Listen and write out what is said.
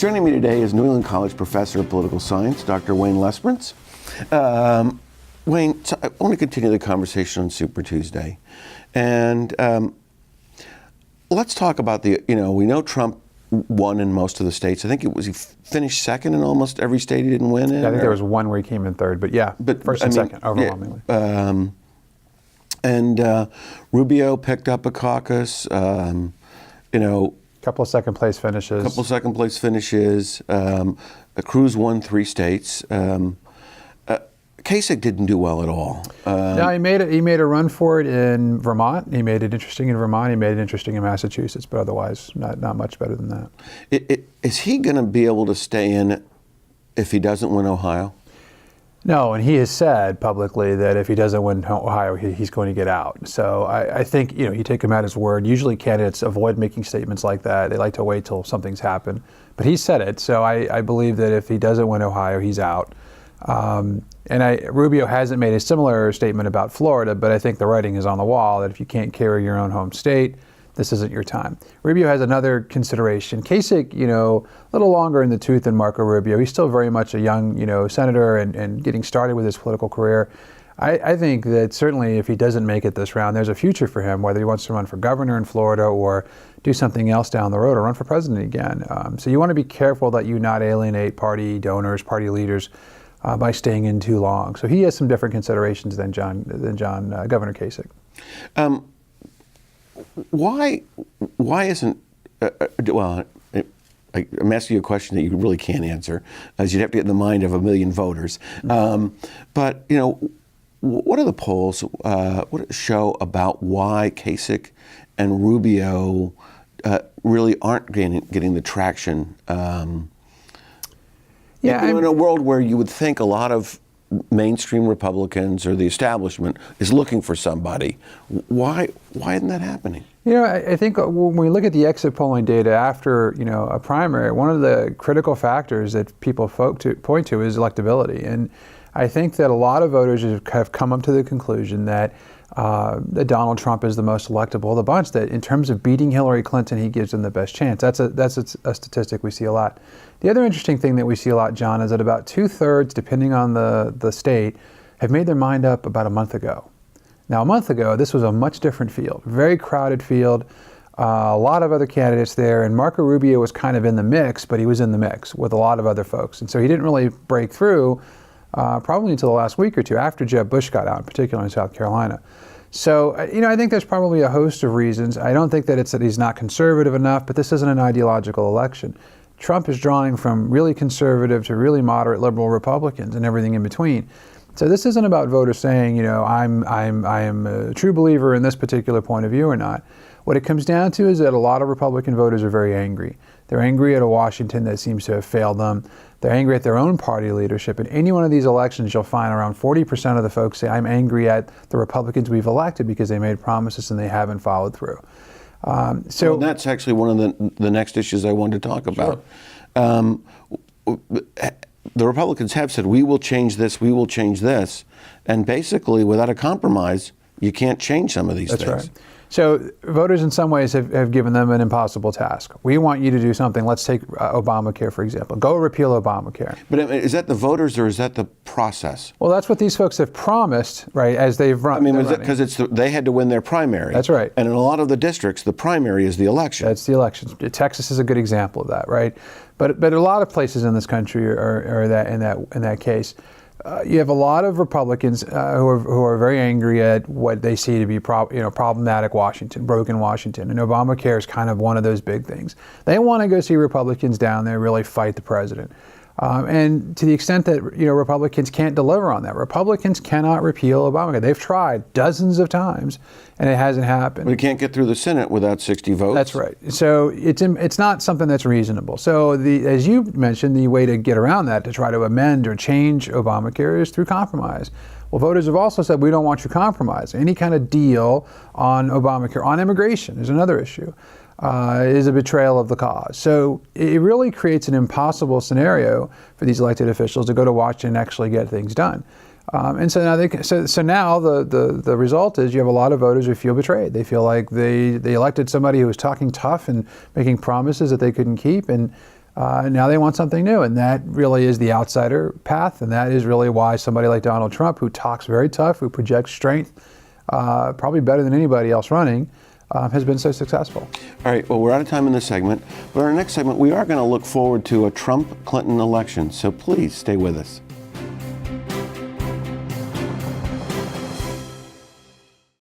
Joining me today is New England College Professor of Political Science, Dr. Wayne Lesperance. Wayne, so I want to continue the conversation on Super Tuesday. And let's talk about we know Trump won in most of the states. I think he finished second in almost every state he didn't win in. Yeah, I think there was one where he came in third, but first and second, overwhelmingly. Yeah, and Rubio picked up a caucus, couple of second place finishes. Cruz won 3 states. Kasich didn't do well at all. No, he made a run for it in Vermont. He made it interesting in Vermont. He made it interesting in Massachusetts, but otherwise not much better than that. Is he going to be able to stay in if he doesn't win Ohio? No, and he has said publicly that if he doesn't win Ohio, he's going to get out. So I think, you take him at his word. Usually candidates avoid making statements like that. They like to wait till something's happened. But he said it, so I believe that if he doesn't win Ohio, he's out. Rubio hasn't made a similar statement about Florida, but I think the writing is on the wall that if you can't carry your own home state, this isn't your time. Rubio has another consideration. Kasich, a little longer in the tooth than Marco Rubio. He's still very much a young, senator and getting started with his political career. I think that certainly if he doesn't make it this round, there's a future for him, whether he wants to run for governor in Florida or do something else down the road or run for president again. So you want to be careful that you not alienate party donors, party leaders, by staying in too long. So he has some different considerations than Governor Kasich. Why isn't, I'm asking you a question that you really can't answer, as you'd have to get in the mind of a million voters. But, what are the polls, what show about why Kasich and Rubio really aren't getting the traction? In a world where you would think a lot of mainstream Republicans or the establishment is looking for somebody, why isn't that happening? I think when we look at the exit polling data after a primary, one of the critical factors that people point to is electability, and I think that a lot of voters have come up to the conclusion that Donald Trump is the most electable of the bunch, that in terms of beating Hillary Clinton, he gives them the best chance. That's a statistic we see a lot. The other interesting thing that we see a lot, John, is that about 2/3, depending on the state, have made their mind up about a month ago. Now, a month ago, this was a much different field, very crowded field, a lot of other candidates there, and Marco Rubio was kind of in the mix, but he was in the mix with a lot of other folks. And so he didn't really break through probably until the last week or two after Jeb Bush got out, particularly in South Carolina. So, I think there's probably a host of reasons. I don't think that it's that he's not conservative enough, but this isn't an ideological election. Trump is drawing from really conservative to really moderate liberal Republicans and everything in between. So this isn't about voters saying, I am a true believer in this particular point of view or not. What it comes down to is that a lot of Republican voters are very angry. They're angry at a Washington that seems to have failed them. They're angry at their own party leadership. In any one of these elections, you'll find around 40% of the folks say, I'm angry at the Republicans we've elected because they made promises and they haven't followed through. So that's actually one of the next issues I wanted to talk about. Sure. The Republicans have said, we will change this, we will change this. And basically, without a compromise, you can't change some of these things. That's right. So voters in some ways have given them an impossible task. We want you to do something. Let's take Obamacare, for example. Go repeal Obamacare. But is that the voters or is that the process? Well, that's what these folks have promised, right, as they've run. I mean, because they had to win their primary. That's right. And in a lot of the districts, the primary is the election. That's the election. Texas is a good example of that, right? But a lot of places in this country are that in that case. You have a lot of Republicans who are very angry at what they see to be problematic Washington, broken Washington, and Obamacare is kind of one of those big things. They want to go see Republicans down there really fight the president. And to the extent that Republicans can't deliver on that, Republicans cannot repeal Obamacare. They've tried dozens of times, and it hasn't happened. We can't get through the Senate without 60 votes. That's right. So it's not something that's reasonable. So as you mentioned, the way to get around that, to try to amend or change Obamacare, is through compromise. Well, voters have also said, we don't want you to compromise. Any kind of deal on Obamacare, on immigration is another issue. Is a betrayal of the cause. So it really creates an impossible scenario for these elected officials to go to Washington and actually get things done. And so now the result is you have a lot of voters who feel betrayed. They feel like they elected somebody who was talking tough and making promises that they couldn't keep, and Now they want something new, and that really is the outsider path, and that is really why somebody like Donald Trump, who talks very tough, who projects strength, probably better than anybody else running, has been so successful. All right, well, we're out of time in this segment, but in our next segment, we are going to look forward to a Trump-Clinton election, so please stay with us.